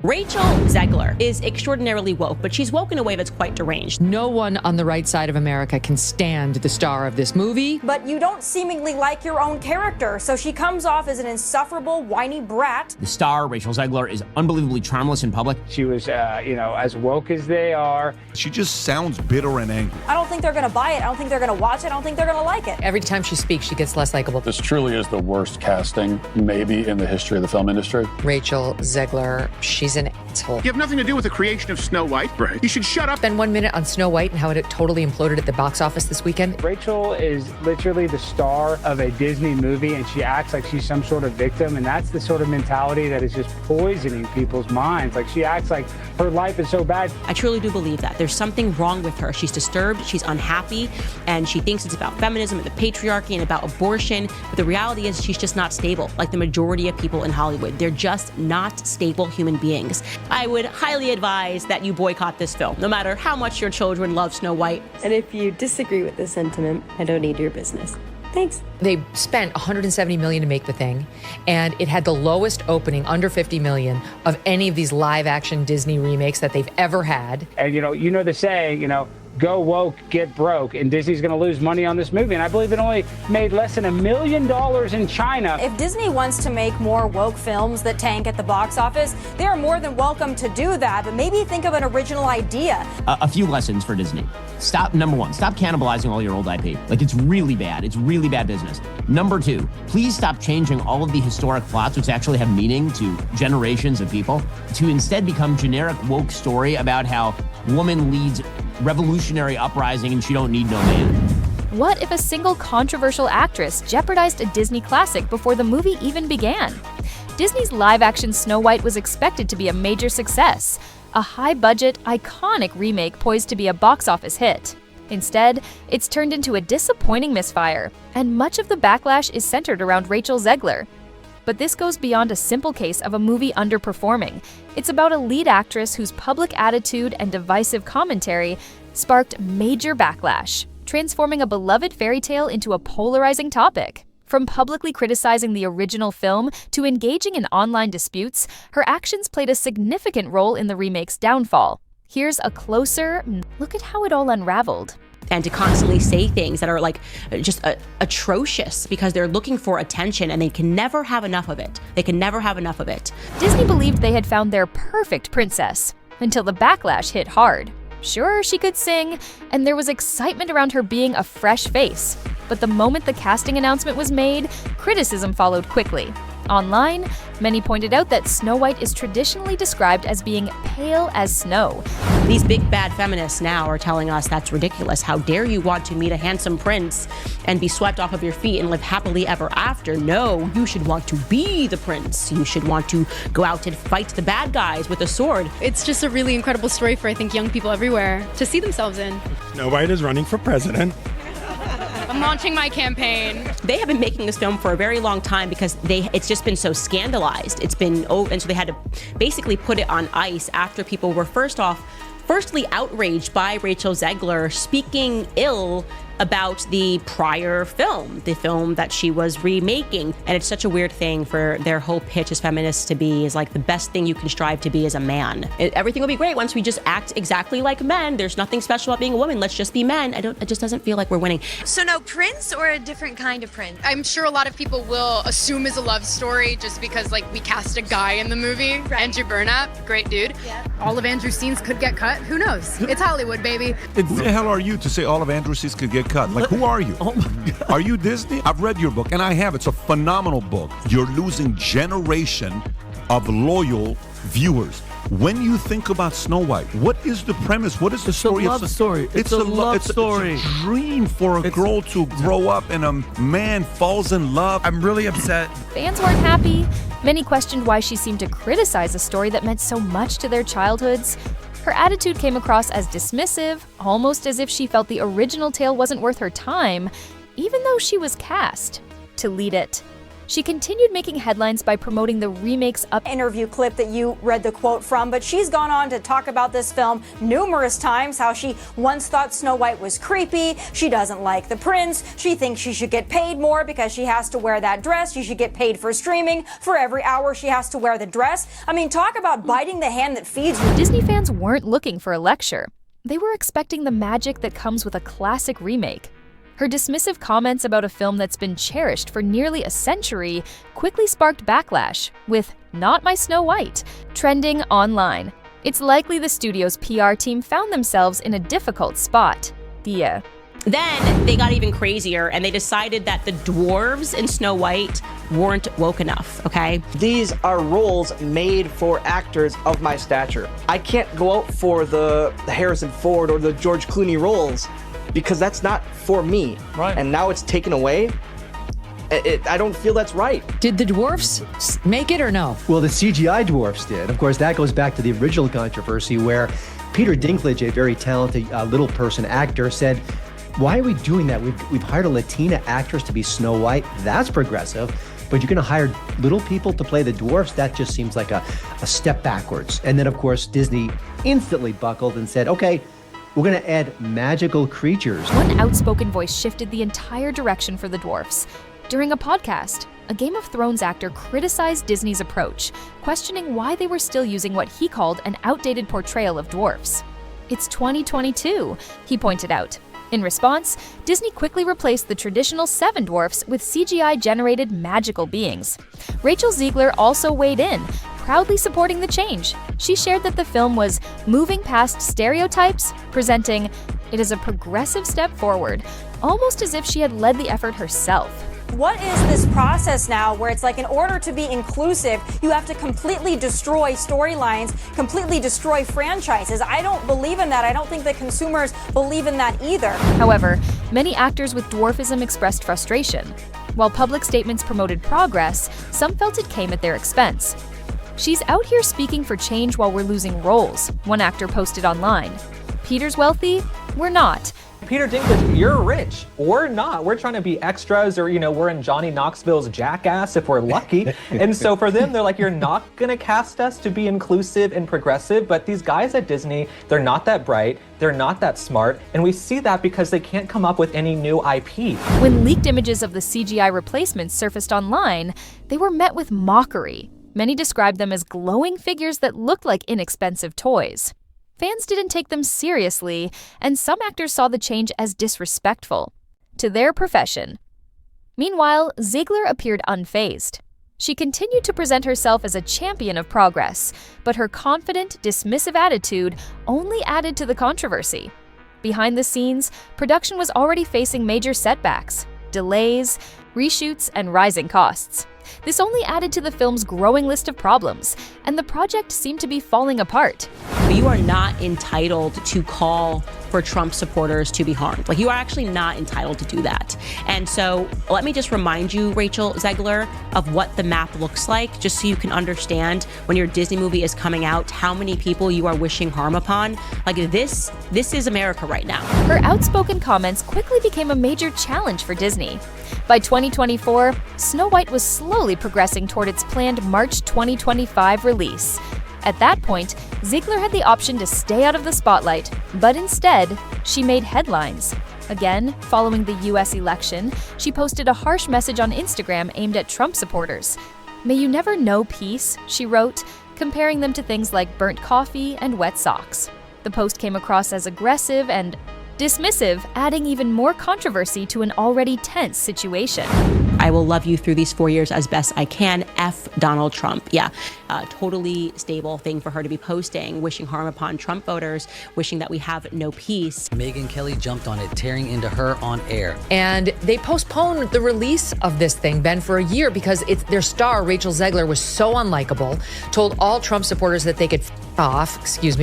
Rachel Zegler is extraordinarily woke, but she's woke in a way that's quite deranged. No one on the right side of America can stand the star of this movie. But you don't seemingly like your own character, so she comes off as an insufferable, whiny brat. The star, Rachel Zegler, is unbelievably charmless in public. She was, as woke as they are. She just sounds bitter and angry. I don't think they're going to buy it. I don't think they're going to watch it. I don't think they're going to like it. Every time she speaks, she gets less likable. This truly is the worst casting, maybe, in the history of the film industry. Rachel Zegler, she's an asshole. You have nothing to do with the creation of Snow White. Right. You should shut up. Spend 1 minute on Snow White and how it totally imploded at the box office this weekend. Rachel is literally the star of a Disney movie, and she acts like she's some sort of victim, and that's the sort of mentality that is just poisoning people's minds. Like, she acts like her life is so bad. I truly do believe that. There's something wrong with her. She's disturbed, she's unhappy, and she thinks it's about feminism and the patriarchy and about abortion. But the reality is she's just not stable, like the majority of people in Hollywood. They're just not stable human beings. I would highly advise that you boycott this film, no matter how much your children love Snow White. And if you disagree with this sentiment, I don't need your business. Thanks. They spent $170 million to make the thing, and it had the lowest opening, under $50 million, of any of these live-action Disney remakes that they've ever had. And, you know the saying, go woke, get broke, and Disney's going to lose money on this movie. And I believe it only made less than $1 million in China. If Disney wants to make more woke films that tank at the box office, they are more than welcome to do that, but maybe think of an original idea. A few lessons for Disney. Number one, stop cannibalizing all your old IP. Like, it's really bad. It's really bad business. Number two, please stop changing all of the historic plots, which actually have meaning to generations of people, to instead become generic woke story about how woman leads revolutionary uprising and she don't need no man. What if a single controversial actress jeopardized a Disney classic before the movie even began? Disney's live-action Snow White was expected to be a major success, a high-budget, iconic remake poised to be a box office hit. Instead, it's turned into a disappointing misfire, and much of the backlash is centered around Rachel Zegler. But this goes beyond a simple case of a movie underperforming. It's about a lead actress whose public attitude and divisive commentary sparked major backlash, transforming a beloved fairy tale into a polarizing topic. From publicly criticizing the original film to engaging in online disputes, her actions played a significant role in the remake's downfall. Here's a closer look at how it all unraveled. And to constantly say things that are like just atrocious because they're looking for attention and they can never have enough of it. They can never have enough of it. Disney believed they had found their perfect princess until the backlash hit hard. Sure, she could sing, and there was excitement around her being a fresh face. But the moment the casting announcement was made, criticism followed quickly. Online, many pointed out that Snow White is traditionally described as being pale as snow. These big bad feminists now are telling us that's ridiculous. How dare you want to meet a handsome prince and be swept off of your feet and live happily ever after? No, you should want to be the prince. You should want to go out and fight the bad guys with a sword. It's just a really incredible story for, I think, young people everywhere to see themselves in. Snow White is running for president. I'm launching my campaign. They have been making this film for a very long time because it's just been so scandalized. It's been, and so they had to basically put it on ice after people were firstly outraged by Rachel Zegler speaking ill about the prior film, the film that she was remaking. And it's such a weird thing for their whole pitch as feminists to be is like the best thing you can strive to be as a man. Everything will be great once we just act exactly like men. There's nothing special about being a woman. Let's just be men. It just doesn't feel like we're winning. So no prince or a different kind of prince? I'm sure a lot of people will assume it's a love story just because like we cast a guy in the movie. Right. Andrew Burnap, great dude. Yeah. All of Andrew's scenes could get cut. Who knows? It's Hollywood, baby. Who the hell are you to say all of Andrew's scenes could get cut? Like, who are you? Oh my God. Are you Disney? I've read your book, and I have. It's a phenomenal book. You're losing generation of loyal viewers. When you think about Snow White, what is the premise? What is the story? It's a love story. It's a love story. It's a dream for a girl to grow up and a man falls in love. I'm really upset. Fans weren't happy. Many questioned why she seemed to criticize a story that meant so much to their childhoods. Her attitude came across as dismissive, almost as if she felt the original tale wasn't worth her time, even though she was cast to lead it. She continued making headlines by promoting the remake's interview clip that you read the quote from, but she's gone on to talk about this film numerous times, how she once thought Snow White was creepy, she doesn't like the prince, she thinks she should get paid more because she has to wear that dress, she should get paid for streaming, for every hour she has to wear the dress. I mean, talk about biting the hand that feeds you. Disney fans weren't looking for a lecture. They were expecting the magic that comes with a classic remake. Her dismissive comments about a film that's been cherished for nearly a century quickly sparked backlash, with "Not my Snow White" trending online. It's likely the studio's PR team found themselves in a difficult spot. Then they got even crazier and they decided that the dwarves in Snow White weren't woke enough, okay? These are roles made for actors of my stature. I can't go out for the Harrison Ford or the George Clooney roles because that's not for me. Right. And now it's taken away. I don't feel that's right. Did the dwarfs make it or no? Well, the CGI dwarfs did. Of course, that goes back to the original controversy where Peter Dinklage, a very talented little person actor, said, "Why are we doing that? We've hired a Latina actress to be Snow White. That's progressive. But you're going to hire little people to play the dwarfs? That just seems like a step backwards." And then, of course, Disney instantly buckled and said, "Okay, we're going to add magical creatures." One outspoken voice shifted the entire direction for the dwarfs. During a podcast, a Game of Thrones actor criticized Disney's approach, questioning why they were still using what he called an outdated portrayal of dwarfs. "It's 2022, he pointed out. In response, Disney quickly replaced the traditional 7 dwarfs with CGI-generated magical beings. Rachel Zegler also weighed in, proudly supporting the change. She shared that the film was moving past stereotypes, presenting it as a progressive step forward, almost as if she had led the effort herself. What is this process now where it's like in order to be inclusive, you have to completely destroy storylines, completely destroy franchises? I don't believe in that. I don't think that consumers believe in that either. However, many actors with dwarfism expressed frustration. While public statements promoted progress, some felt it came at their expense. "She's out here speaking for change while we're losing roles," one actor posted online. "Peter's wealthy? We're not." Peter Dinklage, you're rich. We're not. We're trying to be extras, or, we're in Johnny Knoxville's Jackass if we're lucky. And so for them, they're like, you're not going to cast us to be inclusive and progressive. But these guys at Disney, they're not that bright. They're not that smart. And we see that because they can't come up with any new IP. When leaked images of the CGI replacements surfaced online, they were met with mockery. Many described them as glowing figures that looked like inexpensive toys. Fans didn't take them seriously, and some actors saw the change as disrespectful to their profession. Meanwhile, Zegler appeared unfazed. She continued to present herself as a champion of progress, but her confident, dismissive attitude only added to the controversy. Behind the scenes, production was already facing major setbacks, delays, reshoots, and rising costs. This only added to the film's growing list of problems, and the project seemed to be falling apart. You are not entitled to call for Trump supporters to be harmed. Like, you are actually not entitled to do that. And so let me just remind you, Rachel Zegler, of what the map looks like, just so you can understand when your Disney movie is coming out, how many people you are wishing harm upon. Like, this is America right now. Her outspoken comments quickly became a major challenge for Disney. By 2024, Snow White was slowly progressing toward its planned March 2025 release. At that point, Zegler had the option to stay out of the spotlight, but instead, she made headlines. Again, following the US election, she posted a harsh message on Instagram aimed at Trump supporters. "May you never know peace," she wrote, comparing them to things like burnt coffee and wet socks. The post came across as aggressive and dismissive, adding even more controversy to an already tense situation. "I will love you through these 4 years as best I can. F Donald Trump." Yeah, totally stable thing for her to be posting, wishing harm upon Trump voters, wishing that we have no peace. Megyn Kelly jumped on it, tearing into her on air. And they postponed the release of this thing, Ben, for a year because their star, Rachel Zegler, was so unlikable, told all Trump supporters that they could off,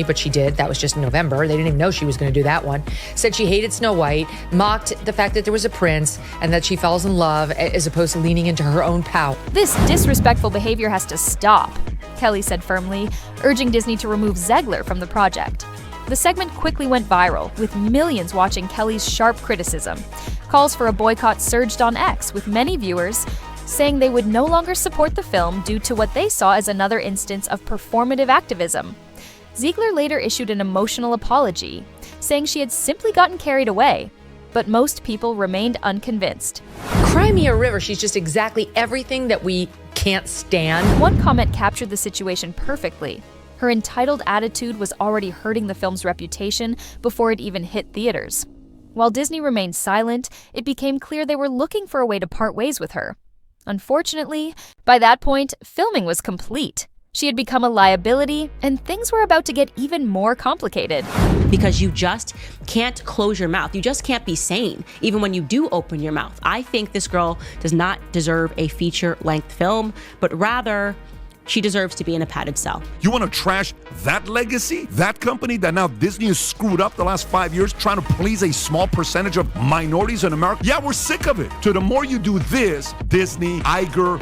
but she did. That was just in November. They didn't even know she was going to do that one. Said she hated Snow White, mocked the fact that there was a prince, and that she falls in love as opposed to leaning into her own power. "This disrespectful behavior has to stop," Kelly said firmly, urging Disney to remove Zegler from the project. The segment quickly went viral, with millions watching Kelly's sharp criticism. Calls for a boycott surged on X, with many viewers saying they would no longer support the film due to what they saw as another instance of performative activism. Ziegler later issued an emotional apology, saying she had simply gotten carried away, but most people remained unconvinced. Cry me a river, she's just exactly everything that we can't stand. One comment captured the situation perfectly. Her entitled attitude was already hurting the film's reputation before it even hit theaters. While Disney remained silent, it became clear they were looking for a way to part ways with her. Unfortunately, by that point, filming was complete. She had become a liability, and things were about to get even more complicated. Because you just can't close your mouth. You just can't be sane, even when you do open your mouth. I think this girl does not deserve a feature-length film, but rather, she deserves to be in a padded cell. You want to trash that legacy? That company that now Disney has screwed up the last 5 years trying to please a small percentage of minorities in America? Yeah, we're sick of it. So the more you do this, Disney, Iger,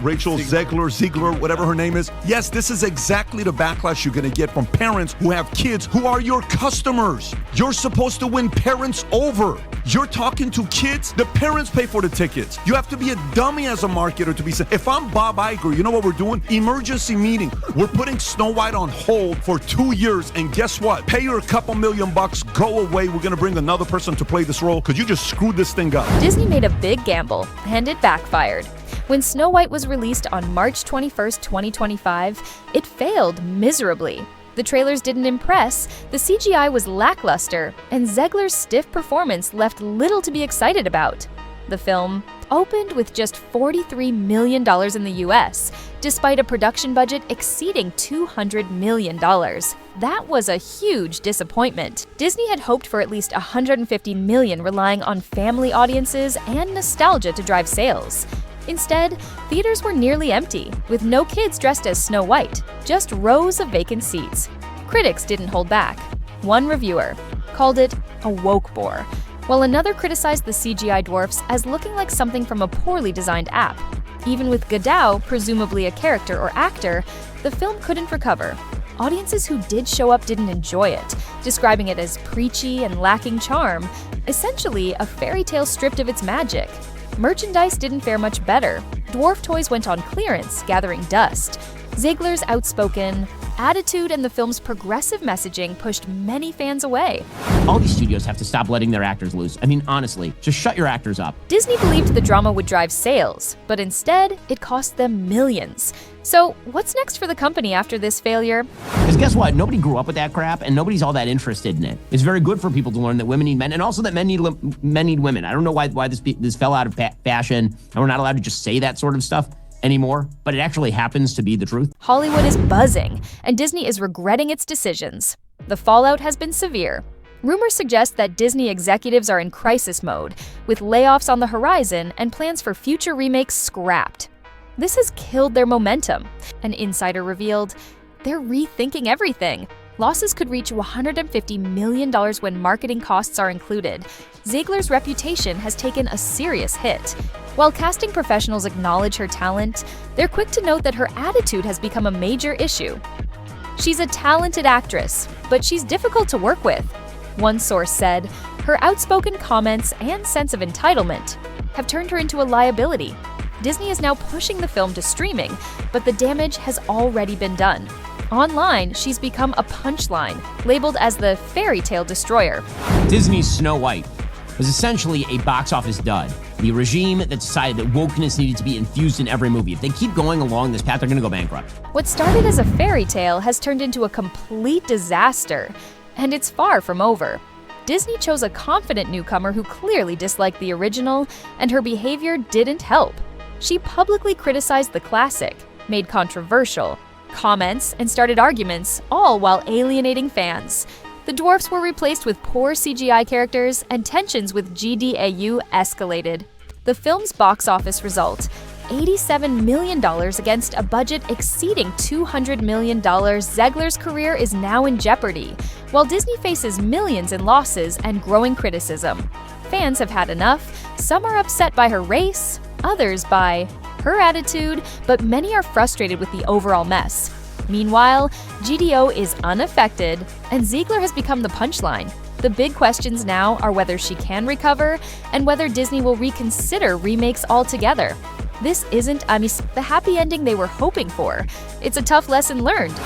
Rachel Ziegler, whatever her name is, yes, this is exactly the backlash you're going to get from parents who have kids who are your customers. You're supposed to win parents over. You're talking to kids, the parents pay for the tickets. You have to be a dummy as a marketer to be saying, if I'm Bob Iger, you know what we're doing? Emergency meeting. We're putting Snow White on hold for 2 years, and guess what? Pay her a couple $1,000,000, go away. We're gonna bring another person to play this role because you just screwed this thing up. Disney made a big gamble, and it backfired. When Snow White was released on March 21st, 2025, it failed miserably. The trailers didn't impress, the CGI was lackluster, and Ziegler's stiff performance left little to be excited about. The film opened with just $43 million in the US, despite a production budget exceeding $200 million. That was a huge disappointment. Disney had hoped for at least $150 million, relying on family audiences and nostalgia to drive sales. Instead, theaters were nearly empty, with no kids dressed as Snow White, just rows of vacant seats. Critics didn't hold back. One reviewer called it a woke bore, while another criticized the CGI dwarfs as looking like something from a poorly designed app. Even with Godot, presumably a character or actor, the film couldn't recover. Audiences who did show up didn't enjoy it, describing it as preachy and lacking charm, essentially a fairy tale stripped of its magic. Merchandise didn't fare much better. Dwarf toys went on clearance, gathering dust. Ziegler's outspoken attitude and the film's progressive messaging pushed many fans away. All these studios have to stop letting their actors loose. I mean, honestly, just shut your actors up. Disney believed the drama would drive sales, but instead, it cost them millions. So, what's next for the company after this failure? Because guess what? Nobody grew up with that crap, and nobody's all that interested in it. It's very good for people to learn that women need men, and also that men need women. I don't know why this fell out of fashion, and we're not allowed to just say that sort of stuff anymore, but it actually happens to be the truth. Hollywood is buzzing, and Disney is regretting its decisions. The fallout has been severe. Rumors suggest that Disney executives are in crisis mode, with layoffs on the horizon and plans for future remakes scrapped. This has killed their momentum. An insider revealed they're rethinking everything. Losses could reach $150 million when marketing costs are included. Ziegler's reputation has taken a serious hit. While casting professionals acknowledge her talent, they're quick to note that her attitude has become a major issue. She's a talented actress, but she's difficult to work with. One source said, her outspoken comments and sense of entitlement have turned her into a liability. Disney is now pushing the film to streaming, but the damage has already been done. Online, she's become a punchline, labeled as the fairy tale destroyer. Disney's Snow White was essentially a box office dud. The regime that decided that wokeness needed to be infused in every movie. If they keep going along this path, they're going to go bankrupt. What started as a fairy tale has turned into a complete disaster, and it's far from over. Disney chose a confident newcomer who clearly disliked the original, and her behavior didn't help. She publicly criticized the classic, made controversial comments, and started arguments, all while alienating fans. The dwarfs were replaced with poor CGI characters, and tensions with GDAU escalated. The film's box office result, $87 million against a budget exceeding $200 million, Ziegler's career is now in jeopardy, while Disney faces millions in losses and growing criticism. Fans have had enough. Some are upset by her race, others by her attitude, but many are frustrated with the overall mess. Meanwhile, GDO is unaffected, and Ziegler has become the punchline. The big questions now are whether she can recover and whether Disney will reconsider remakes altogether. This isn't, the happy ending they were hoping for. It's a tough lesson learned.